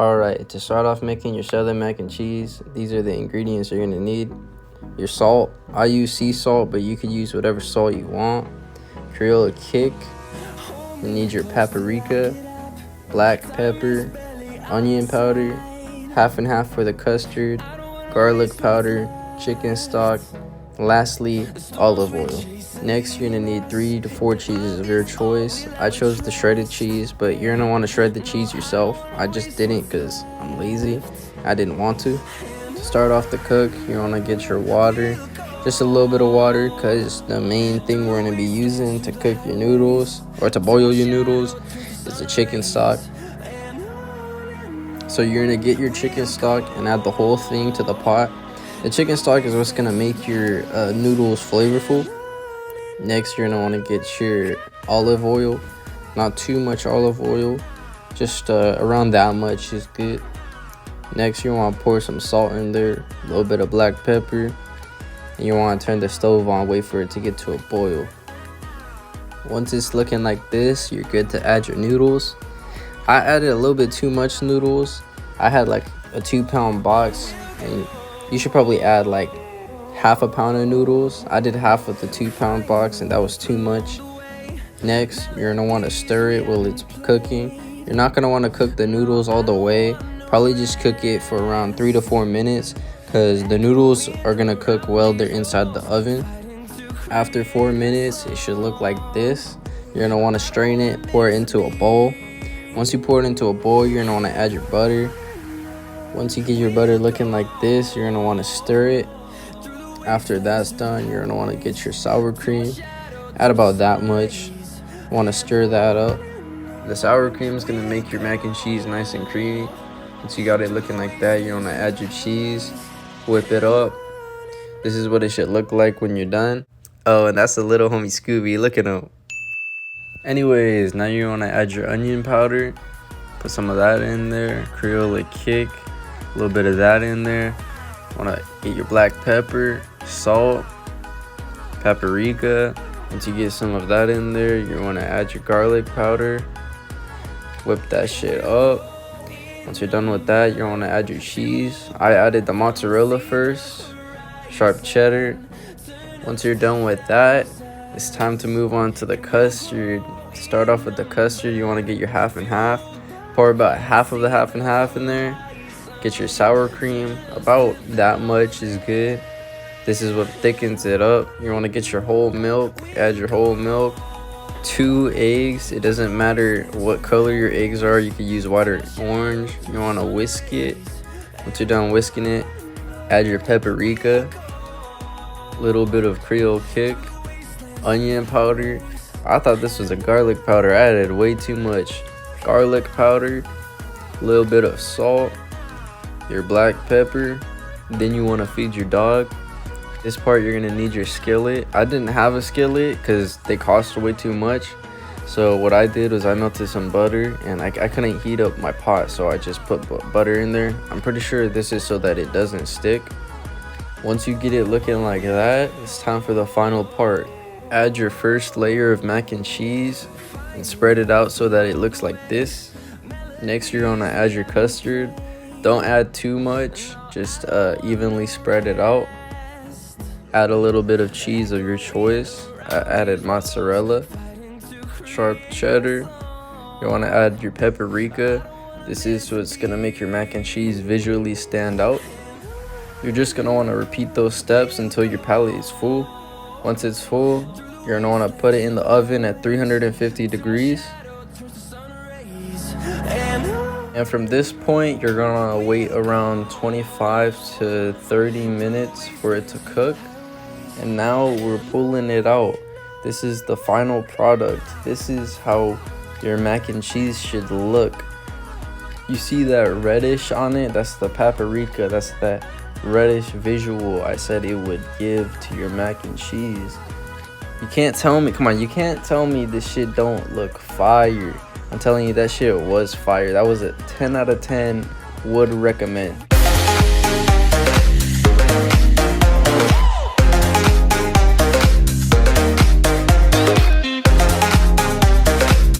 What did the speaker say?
Alright, to start off making your southern mac and cheese, these are the ingredients you're going to need. Your salt. I use sea salt, but you could use whatever salt you want. Creole kick. You need your paprika, black pepper, onion powder, half and half for the custard, garlic powder, chicken stock, lastly, olive oil. Next, you're going to need 3 to 4 cheeses of your choice. I chose the shredded cheese, but you're going to want to shred the cheese yourself. I just didn't because I'm lazy. I didn't want to. To start off the cook, you want to get your water. Just a little bit of water because the main thing we're going to be using to cook your noodles or to boil your noodles is the chicken stock. So you're going to get your chicken stock and add the whole thing to the pot. The chicken stock is what's going to make your noodles flavorful. Next, you're going to want to get your olive oil. Not too much olive oil. Just around that much is good. Next, you want to pour some salt in there. A little bit of black pepper. And you want to turn the stove on. Wait for it to get to a boil. Once it's looking like this, you're good to add your noodles. I added a little bit too much noodles. I had like a 2-pound box. And you should probably add like half a pound of noodles. I did half of the 2-pound box and that was too much. Next, you're gonna want to stir it while it's cooking. You're not gonna want to cook the noodles all the way. Probably just cook it for around 3 to 4 minutes because the noodles are gonna cook while they're inside the oven. After 4 minutes, it should look like this. You're gonna want to strain it, pour it into a bowl. Once you pour it into a bowl, you're gonna want to add your butter. Once you get your butter looking like this, you're gonna want to stir it. After that's done, you're gonna want to get your sour cream. Add about that much. Want to stir that up. The sour cream is gonna make your mac and cheese nice and creamy. Once you got it looking like that, you're gonna add your cheese, whip it up. This is what it should look like when you're done. Oh, and that's the little homie Scooby. Look at him. Anyways, now you want to add your onion powder. Put some of that in there. Creole kick. A little bit of that in there. Want to get your black pepper, salt, paprika. Once you get some of that in there, you want to add your garlic powder. Whip that shit up. Once you're done with that, you want to add your cheese. I added the mozzarella first, sharp cheddar. Once you're done with that, it's time to move on to the custard. To start off with the custard, you want to get your half and half. Pour about half of the half and half in there. Get your sour cream. About that much is good. This is what thickens it up. You want to get your whole milk. Add your whole milk. 2 eggs. It doesn't matter what color your eggs are. You can use white or orange. You want to whisk it. Once you're done whisking it, add your paprika. Little bit of Creole kick. Onion powder. I thought this was a garlic powder. I added way too much. Garlic powder. A little bit of salt. Your black pepper. Then you want to feed your dog. This part you're gonna need your skillet. I didn't have a skillet because they cost way too much. So what I did was I melted some butter and I couldn't heat up my pot, so I just put butter in there. I'm pretty sure this is so that it doesn't stick. Once you get it looking like that, it's time for the final part. Add your first layer of mac and cheese and spread it out so that it looks like this. Next, you're gonna add your custard. Don't add too much, just evenly spread it out. Add a little bit of cheese of your choice. I added mozzarella, sharp cheddar. You want to add your paprika. This is what's going to make your mac and cheese visually stand out. You're just going to want to repeat those steps until your palette is full. Once it's full, you're going to want to put it in the oven at 350 degrees. And from this point, you're going to wait around 25 to 30 minutes for it to cook. And now we're pulling it out. This is the final product. This is how your mac and cheese should look. You see that reddish on it? That's the paprika. That's that reddish visual I said it would give to your mac and cheese. You can't tell me, come on, you can't tell me this shit don't look fire. I'm telling you, that shit was fire. That was a 10 out of 10, would recommend.